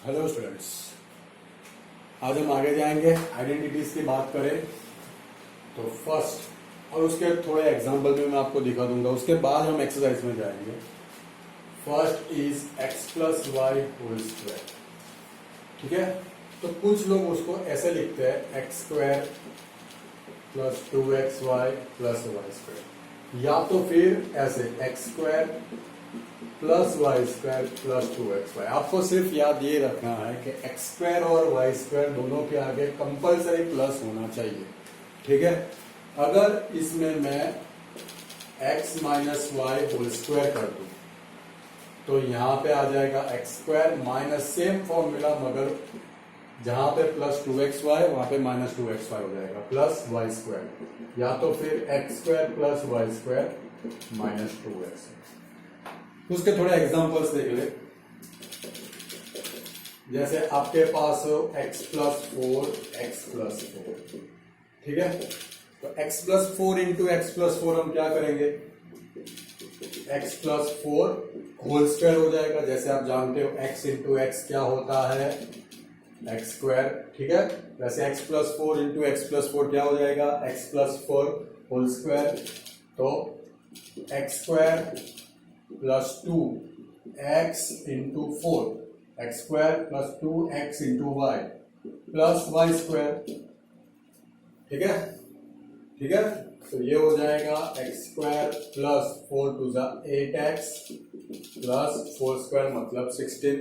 Hello students, आज हम आगे जाएंगे। आइडेंटिटीज की बात करें तो फर्स्ट और उसके थोड़े एग्जांपल भी मैं आपको दिखा दूंगा। उसके बाद हम एक्सरसाइज में जाएंगे। First is x plus Y whole square. ठीक है, तो कुछ लोग उसको ऐसे लिखते हैं X square plus 2xy plus Y square, या तो फिर ऐसे X square plus Y square plus 2xy। आपको सिर्फ याद ये रखना है कि एक्स स्क्वायर और वाई स्क्वायर दोनों के आगे कंपलसरी प्लस होना चाहिए। ठीक है, अगर इसमें मैं x minus Y whole square कर दूं तो यहां पे आ जाएगा X square minus same formula, मगर जहां पे प्लस 2xy वहां पे माइनस 2xy हो जाएगा प्लस वाई स्क्वायर, या तो फिर X square plus Y square minus 2x। उसके थोड़े एग्जांपल्स देख ले। जैसे आपके पास हो x प्लस 4 x प्लस 4। ठीक है, तो x plus 4 into x plus 4 हम क्या करेंगे, x प्लस 4 होल स्क्वायर हो जाएगा। जैसे आप जानते हो x इंटू एक्स क्या होता है, एक्स स्क्वायर। ठीक है, वैसे x plus 4 into x plus 4 क्या हो जाएगा, x प्लस 4 होल स्क्वायर। तो x square plus 2x into 4, X square plus 2x into Y plus Y square. ठीक है, ठीक है, तो ये हो जाएगा X square plus 4 to the 8x plus 4 square मतलब 16।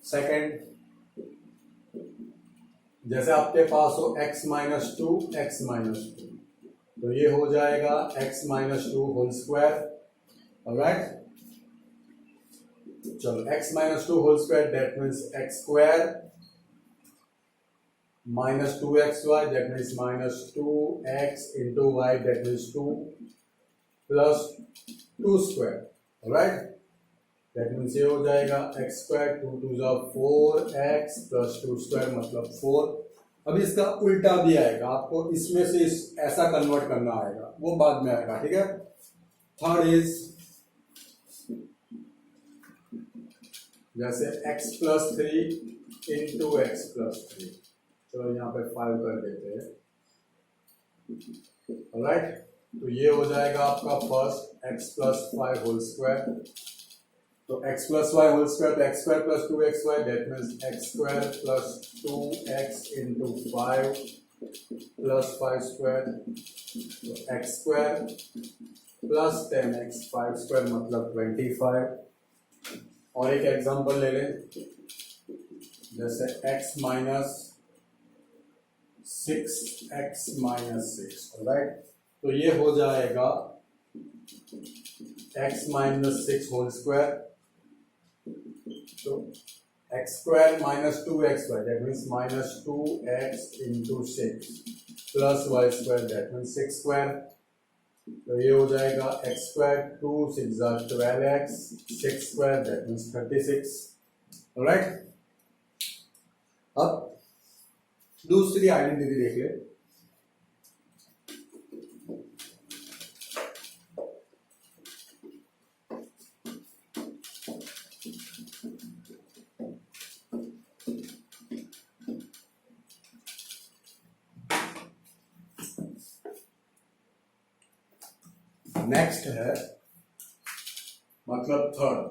सेकेंड, जैसे आपके पास हो x माइनस 2 x माइनस 2, तो ये हो जाएगा x minus 2 whole square. Alright, चलो x minus 2 whole square that means x square minus 2xy that means minus 2x into Y that means 2 plus 2 square. Alright, that means ये हो जाएगा x square 2 to the 4x plus 2 square मतलब 4। अभी इसका उल्टा भी आएगा, आपको इसमें से ऐसा कन्वर्ट करना आएगा, वो बाद में आएगा। ठीक है, थर्ड इज जैसे x plus 3 into x plus 3। चलो यहाँ पे 5 कर देते हैं। ऑलराइट, तो ये हो जाएगा आपका first x plus 5 whole square. तो x plus Y whole square, तो x square plus 2xy that means x square plus 2x into 5 plus 5 square, तो x square plus 10x 5 square मतलब 25। और एक एग्जांपल ले लें, जैसे x minus 6 x minus 6। Right, तो ये हो जाएगा x माइनस 6 होल स्क्वायर। तो x square minus 2xy that means minus 2x into 6 plus Y square that means 6 square. तो ये हो जाएगा X square 2 6 12x 6 square that means 36। Alright, अब दूसरी आइडेंटिटी देख ले। नेक्स्ट है मतलब third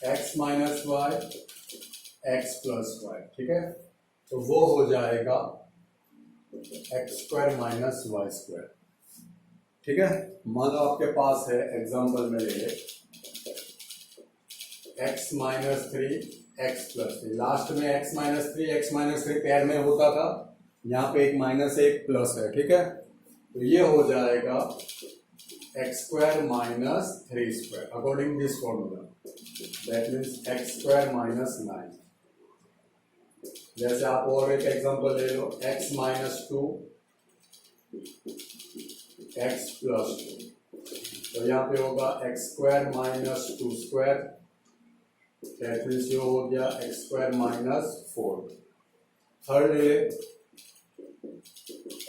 x minus Y X plus Y. ठीक है, तो वो हो जाएगा X square minus Y square. ठीक है, मान लो आपके पास है, एग्जांपल में ले ले x minus 3 x plus 3। Last में x माइनस 3 पेयर में होता था, यहाँ पे एक माइनस एक प्लस है। ठीक है, तो ये हो जाएगा X square minus 3 square according this formula that means x square minus 9। जैसे आप और एक एग्जांपल ले लो, x माइनस 2 एक्स प्लस 2, तो यहाँ पे होगा X square minus 2 square that means ये हो गया एक्स स्क्वायर माइनस 4। थर्ड ले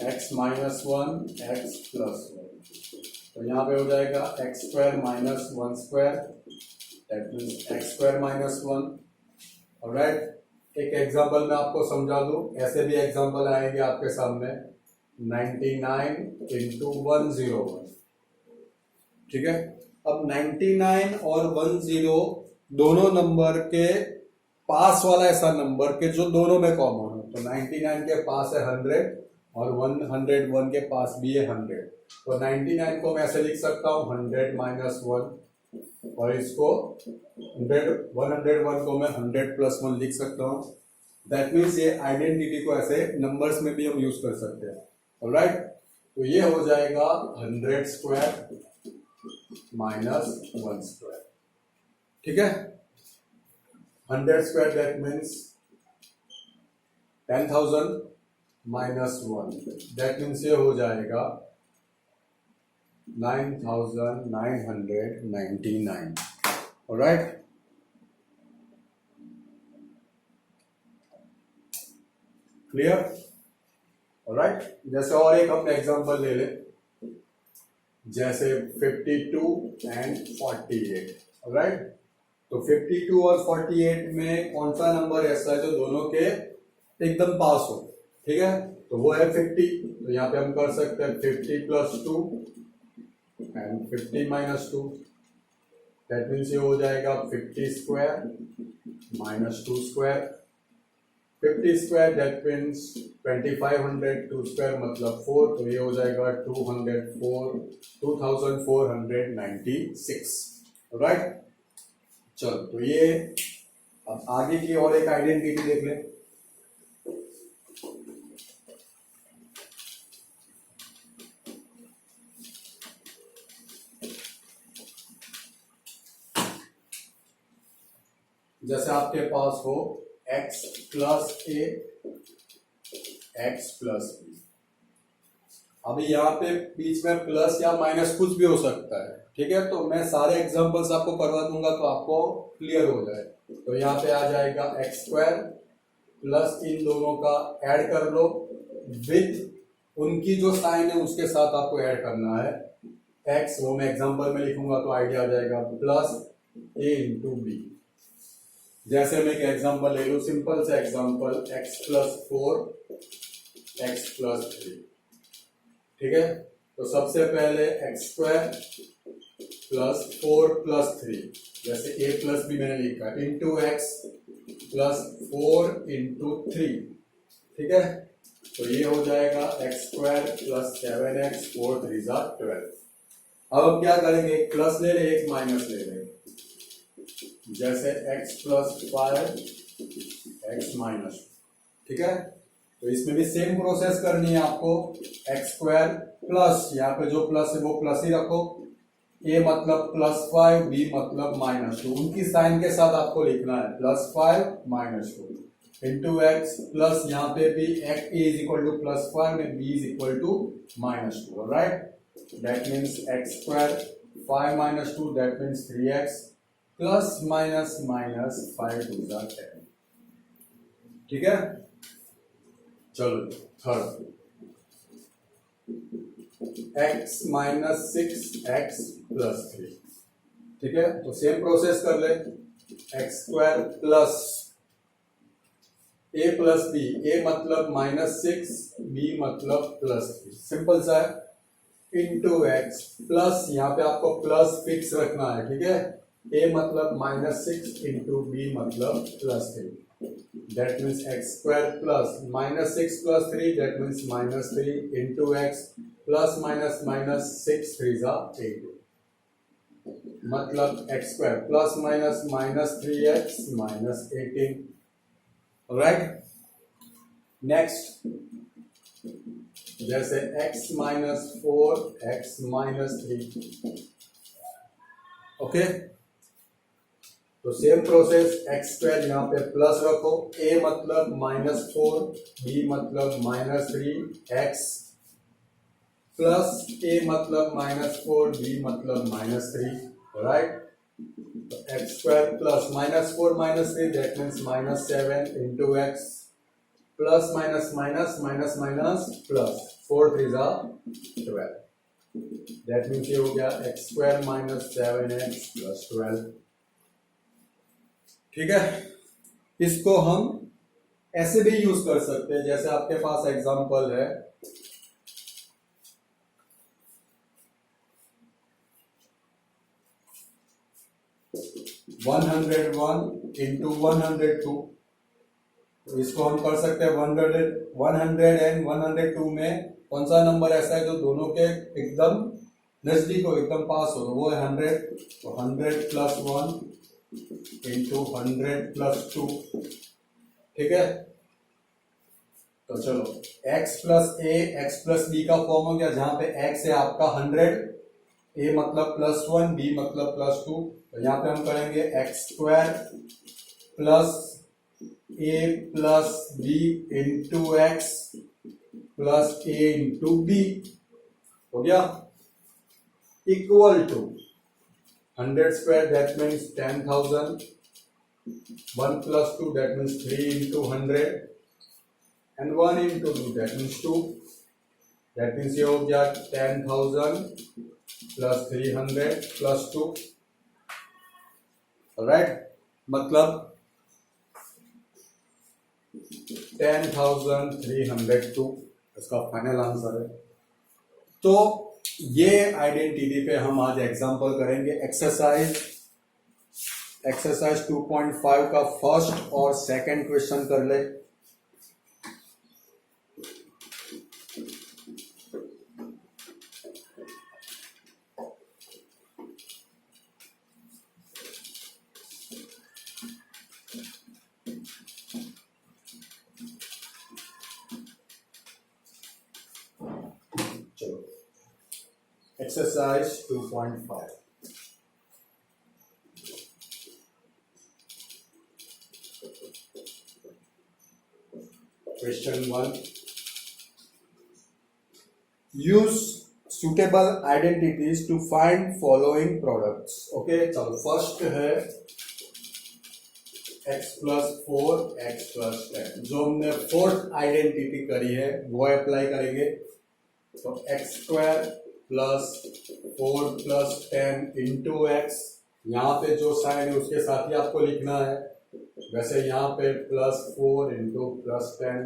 एक्स माइनस 1 एक्स प्लस 1, तो यहाँ पे हो जाएगा X square minus 1 square that means x square minus one. Alright, एक एग्जांपल मैं आपको समझा दूं, ऐसे भी एग्जांपल आएंगे आपके सामने। 99 इंटू 101, ठीक है। अब 99 और 10 दोनों नंबर के पास वाला ऐसा नंबर के जो दोनों में कॉमन हो, तो 99 के पास है 100 और 101 के पास भी है 100, तो 99 को मैं ऐसे लिख सकता हूँ 100 माइनस 1, और इसको 101 को मैं 100 प्लस 1 लिख सकता हूँ। दैट मीन्स ये आइडेंटिटी को ऐसे नंबर्स में भी हम यूज कर सकते हैं। ऑलराइट, तो ये हो जाएगा 100 स्क्वायर माइनस 1 स्क्वायर, ठीक है। 100 square that means 10,000 minus 1, that means ये हो जाएगा 9,999। Alright, clear. ऑलराइट, जैसे और एक अपने एग्जांपल ले ले, जैसे 52 एंड 48। ऑलराइट, तो 52 और 48 में कौन सा नंबर ऐसा है जो दोनों के एकदम पास हो, ठीक है, तो वो है 50। तो यहाँ पे हम कर सकते हैं 50 plus 2 and 50 minus 2, that means ये हो जाएगा 50 square minus 2 square. 50 square that means 2500, 2 square मतलब 4, तो ये हो जाएगा 2496। राइट, चलो तो ये अब आगे की और एक आइडेंटिटी देख लें। जैसे आपके पास हो x प्लस ए एक्स प्लस बी, अभी यहाँ पे बीच में प्लस या माइनस कुछ भी हो सकता है, ठीक है। तो मैं सारे एग्जांपल्स आपको करवा दूंगा तो आपको क्लियर हो जाए। तो यहाँ पे आ जाएगा एक्स स्क्वायर प्लस इन दोनों का ऐड कर लो, विथ उनकी जो साइन है उसके साथ आपको ऐड करना है। एक्स वो मैं एग्जांपल में लिखूंगा तो आइडिया आ जाएगा, प्लस ए इंटू बी। जैसे मैं एक एग्जांपल ले लूं, सिंपल सा example, x plus 4 x plus 3, ठीक है। तो सबसे पहले एक्स स्क्वायर प्लस 4 प्लस 3, जैसे ए प्लस बी मैंने लिखा, इंटू एक्स प्लस 4 इंटू 3, ठीक है। तो ये हो जाएगा एक्स स्क्वायर प्लस 7x 4 3 12। अब हम क्या करेंगे, एक प्लस ले ले एक माइनस ले ले, जैसे x प्लस 5 एक्स माइनस, ठीक है। तो इसमें भी सेम प्रोसेस करनी है आपको, एक्स स्क्वायर प्लस, यहाँ पे जो प्लस है वो प्लस ही रखो, a मतलब प्लस 5, b मतलब माइनस 2, उनकी साइन के साथ आपको लिखना है, plus 5 minus 2 into x plus, यहाँ पे भी a is equal to plus 5 में b is equal to minus 2, right. That means x square 5 minus 2 that means 3x plus minus minus 5 2 10, ठीक है। चलो third, x minus 6x plus 3, ठीक है। तो सेम प्रोसेस कर ले, X square plus a plus B, a मतलब minus 6, b मतलब प्लस 3, सिंपल सा है, इंटू एक्स प्लस, यहाँ पे आपको प्लस फिक्स रखना है, ठीक है। a मतलब माइनस 6 इंटू बी मतलब plus 3, that means x square plus minus 6 plus 3 that means minus 3 into x plus minus minus 6 3s are 8, मतलब x square plus minus minus 3x minus 18, right। next, जैसे x minus 4 x minus 3, okay. तो same process, x square यहाँ पे plus रखो, a मतलब minus 4, b मतलब minus 3, x plus a मतलब minus 4, b मतलब माइनस 3, राइट। तो x square plus minus 4 minus 3 that means minus 7 into x plus minus minus minus minus plus 4 3 12, that means ये हो गया x square minus 7x plus 12, ठीक है, इसको हम ऐसे भी यूज कर सकते हैं, जैसे आपके पास एग्जांपल है 101 इंटू 102। तो इसको हम कर सकते हैं 100 एंड 102 में कौन सा नंबर ऐसा है जो दोनों के एकदम नजदीक हो, एकदम पास हो, तो वो है 100। तो 100 प्लस 1 इंटू 100 प्लस 2। ठीक है, तो चलो x प्लस ए एक्स प्लस बी का फॉर्म हो गया, जहां पे x है आपका 100, a मतलब प्लस 1, b मतलब प्लस 2। तो यहाँ पे हम करेंगे X square plus a plus B into x plus A into B हो गया, equal to 100 square that means 10,000, 1 plus 2 that means 3 into 100 and 1 into 2 that means 2, that means ये हो गया 10,000 plus 300 plus 2। राइट, मतलब 10,302 इसका फाइनल आंसर है। तो ये आइडेंटिटी पे हम आज एग्जांपल करेंगे। एक्सरसाइज 2.5 का फर्स्ट और सेकंड क्वेश्चन कर ले। Exercise 2.5। Question 1, use suitable identities to find following products। Okay, चलो फर्स्ट है x प्लस 4 x प्लस 10। जो हमने फोर्थ आइडेंटिटी करी है वो अप्लाई करेंगे। तो x square plus 4 plus 10 into x, यहाँ पे जो साइन है उसके साथ ही आपको लिखना है। वैसे यहाँ पे plus 4 into plus 10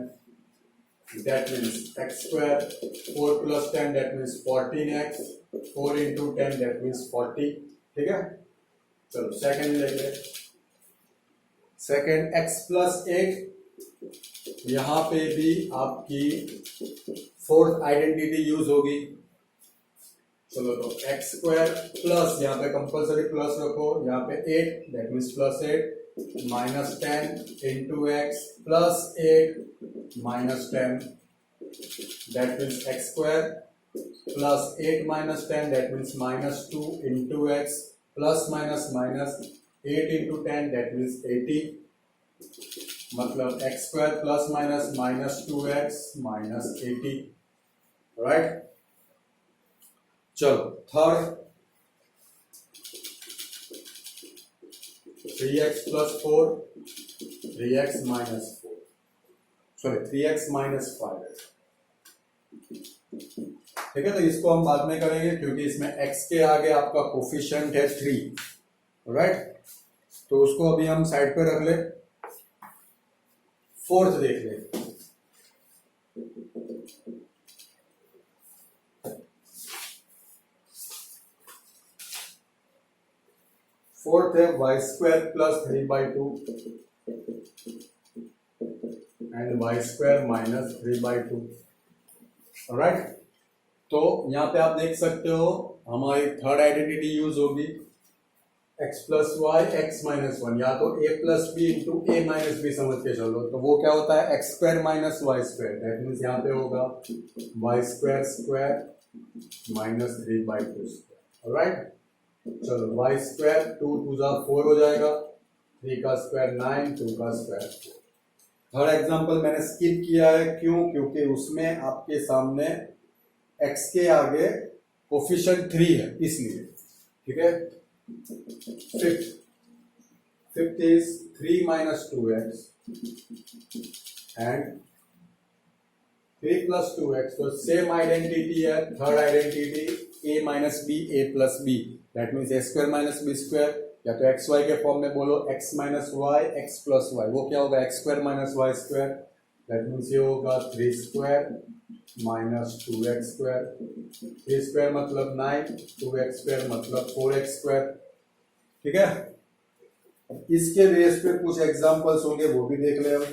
that means x square, 4 plus 10 that means 14x, 4 into 10 that means 40। ठीक है, चलो सेकंड लेंगे। सेकंड एक्स प्लस 8, यहाँ पे भी आपकी फोर्थ आइडेंटिटी यूज होगी। चलो तो एक्स स्क्वायर प्लस, यहाँ पे कंपल्सरी प्लस रखो, यहाँ पे 8 that means plus 8 minus 10 into x plus 8 minus 10 that means x square plus 8 minus 10 that means minus 2 into x plus minus minus 8 into 10 that means 80, मतलब x square plus minus minus 2x minus 80। Right, चलो third 3x plus 4 3x minus 4, sorry 3x minus 5। ठीक है, तो इसको हम बाद में करेंगे क्योंकि इसमें x के आगे आपका कोफिशिएंट है 3। राइट, तो उसको अभी हम साइड पे रख ले। फोर्थ देख ले। फोर्थ है Y square plus 3/2 and Y square minus 3/2। Right, तो यहां पे आप देख सकते हो हमारी थर्ड आइडेंटिटी यूज होगी x plus Y X minus 1, या तो a plus B into A minus B समझ के चलो। तो वो क्या होता है X square minus Y square, that means यहाँ पे होगा Y square square minus 3/2 square. Right, चलो वाई स्क्वायर 2 2 4 हो जाएगा, 3 का स्क्वायर 9, 2 का स्क्वायर 4। थर्ड एग्जांपल मैंने स्किप किया है, क्यों? क्योंकि उसमें आपके सामने x के आगे कोफिशिएंट 3 है इसलिए। ठीक है, fifth is 3 minus 2x and 3 plus 2x। तो सेम आइडेंटिटी है, third identity a minus B A plus B, that means A square minus B square, या तो एक्स वाई के फॉर्म में बोलो X minus Y X plus Y, वो क्या होगा X square minus Y square, that means ये होगा 3 square minus 2x square, 3 square मतलब 9, 2x स्क्वायर मतलब 4x स्क्वायर। ठीक है, इसके बेस पे कुछ एग्जांपल्स होंगे वो भी देख ले। अब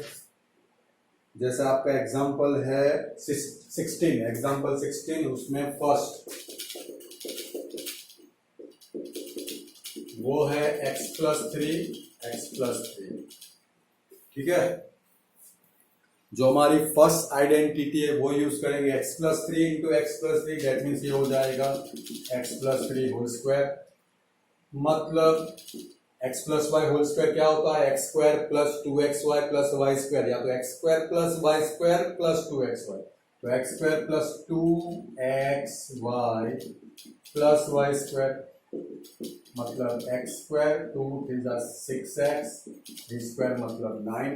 जैसे आपका एग्जांपल है 16, एग्जांपल 16, उसमें फर्स्ट वो है x प्लस 3। ठीक है, जो हमारी फर्स्ट आइडेंटिटी है वो यूज करेंगे x plus 3 into x plus 3, that means ये हो जाएगा x प्लस 3 होल स्क्वायर, मतलब x plus Y whole square क्या होता है X square plus 2xy plus Y square, या तो x square plus Y square plus 2xy, तो x square plus 2xy plus Y square मतलब एक्स स्क्वायर 2 3 6x, 3 स्क्वायर मतलब 9,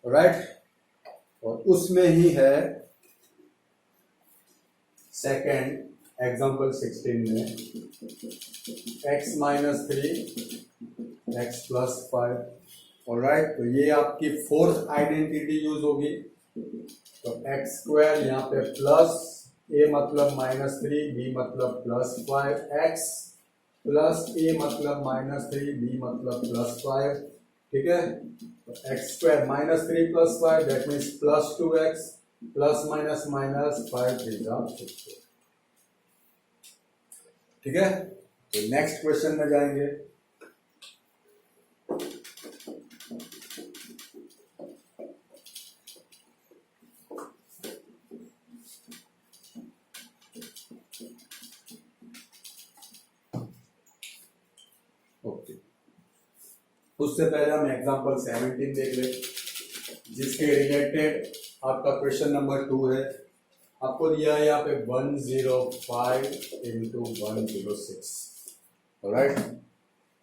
right. और उसमें ही है सेकेंड एग्जांपल 16 में x minus 3 x plus 5, alright. तो ये आपकी फोर्थ आइडेंटिटी यूज होगी, तो एक्स स्क्वायर यहाँ पे प्लस a मतलब माइनस 3, b मतलब प्लस 5, x प्लस a मतलब माइनस 3, b मतलब प्लस 5। ठीक है, तो x square minus 3 plus 5 that means plus 2x, plus minus minus 5 3 जा 6। ठीक है, तो नेक्स्ट क्वेश्चन में जाएंगे। ओके, उससे पहले हम एग्जांपल 17 देख ले, जिसके रिलेटेड आपका क्वेश्चन नंबर 2 है। आपको दिया है यहाँ पे 105 इंटू 106, राइट।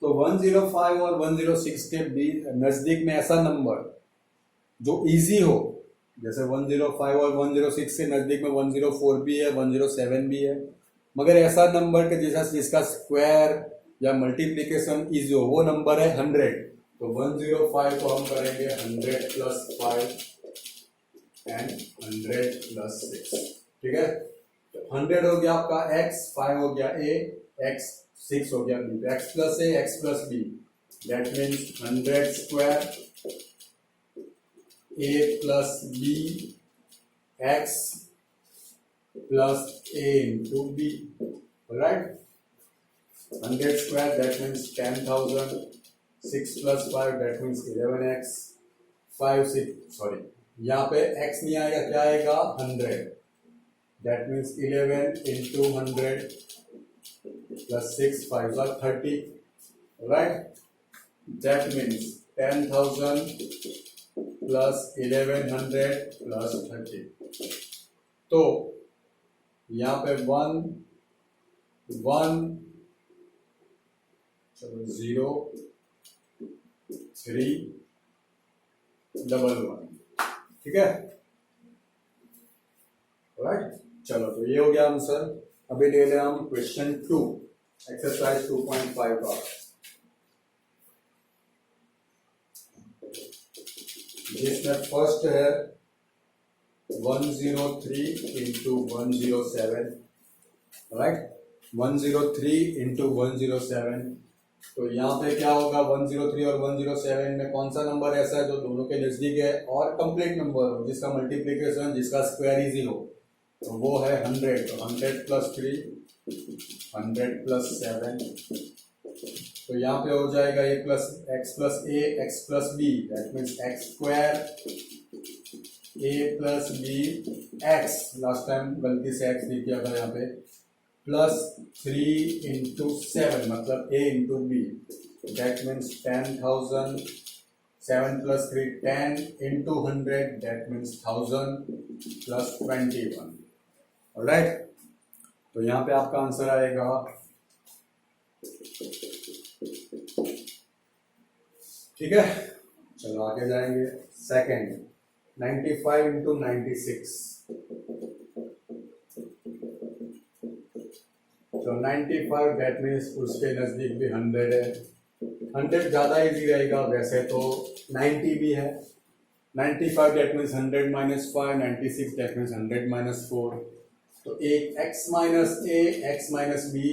तो 105 और 106 के बीच नजदीक में ऐसा नंबर जो इजी हो, जैसे 105 और 106 के नजदीक में 104 भी है, 107 भी है, मगर ऐसा नंबर के जिसका स्क्वायर या मल्टीप्लीकेशन इजी हो, वो नंबर है 100। तो 105 को हम करेंगे 100 प्लस 5 एंड 100 प्लस 6। ठीक है, 100 हो गया आपका x, 5 हो गया a, x 6 हो गया b, x plus a x plus b, that means 100 square a plus b x plus a into b, right. 100 square that means 10,000, 6 plus 5 that means 11x, 5 6 sorry यहाँ पे x नहीं आएगा, क्या आएगा 100, that means 11 into 100 plus 6 5 are 30, right. That means 10,000 plus 1100 plus 30। तो यहाँ पे 1 0 3 1 1। ठीक है, राइट। चलो, तो ये हो गया आंसर। अभी ले ले हम क्वेश्चन 2, एक्सरसाइज 2.5 का, जिसमें फर्स्ट है 103 इंटू 107, राइट। 103 इंटू 107, तो यहाँ पे क्या होगा 103 और 107 में कौन सा नंबर ऐसा है जो दोनों के नजदीक है और कंप्लीट नंबर हो, जिसका मल्टीप्लीकेशन जिसका स्क्वायर इजी हो, तो वो है 100। तो 100 प्लस 3 100 प्लस 7, तो यहाँ पे हो जाएगा ये plus x plus a x plus b, that means x square a plus b x, last time गलती से x लिख दिया था यहाँ पे, प्लस 3 इंटू 7 मतलब a into b, that means 10,000, 7 plus 3 10 into 100 that means 1000 plus 21, alright. तो यहाँ पे आपका आंसर आएगा ठीक है। चलो आगे जाएंगे। सेकेंड 95 इंटू 96, तो 95 दैट मीन्स उसके नजदीक भी 100 है। 100 ज्यादा इजी रहेगा, वैसे तो 90 भी है। 95 that means 100 minus 5, 96 that means 100 minus 4। तो एक x माइनस ए एक्स माइनस बी,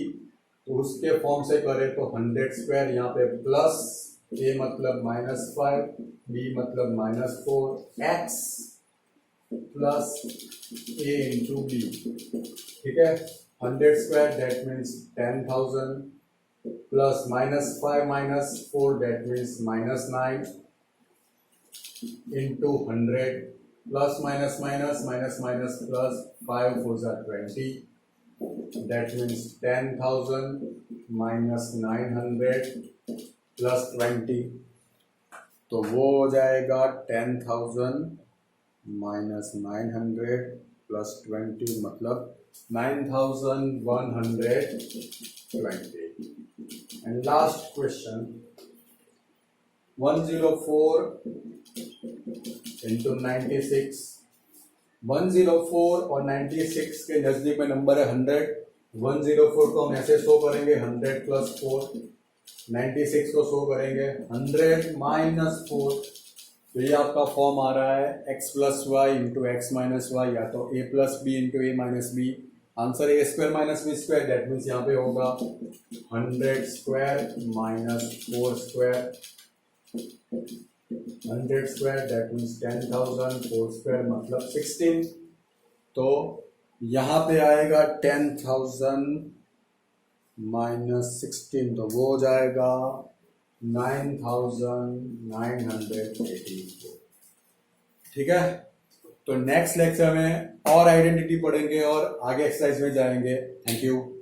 तो उसके फॉर्म से करें तो 100 स्क्वायर, यहाँ पे प्लस a मतलब -5, b मतलब -4, x plus a into B. ठीक है, 100 square that means 10,000 plus -5 minus 4 that means -9 into 100 plus minus minus minus minus plus 5 4 20 that means 10,000 minus 900 plus 20, तो वो हो जाएगा 10,000 माइनस 900 प्लस 20 मतलब 9,120। And last question 104 into 96। 104 और 96 के नजदीक में नंबर है 100। 104 को हम ऐसे शो करेंगे 100 प्लस 4, 96 को शो करेंगे 100 माइनस 4। तो ये आपका फॉर्म आ रहा है x plus Y into X minus Y, या तो a plus B into A minus B. Answer A square minus B square, that means यहाँ पे होगा 100 square minus 4 square. 100 square that means 10,000, 4 square मतलब 16। तो यहाँ पे आएगा 10,000 माइनस 16, तो वो हो जाएगा 9,984। ठीक है, तो नेक्स्ट लेक्चर में और आइडेंटिटी पढ़ेंगे और आगे एक्सरसाइज में जाएंगे। Thank you.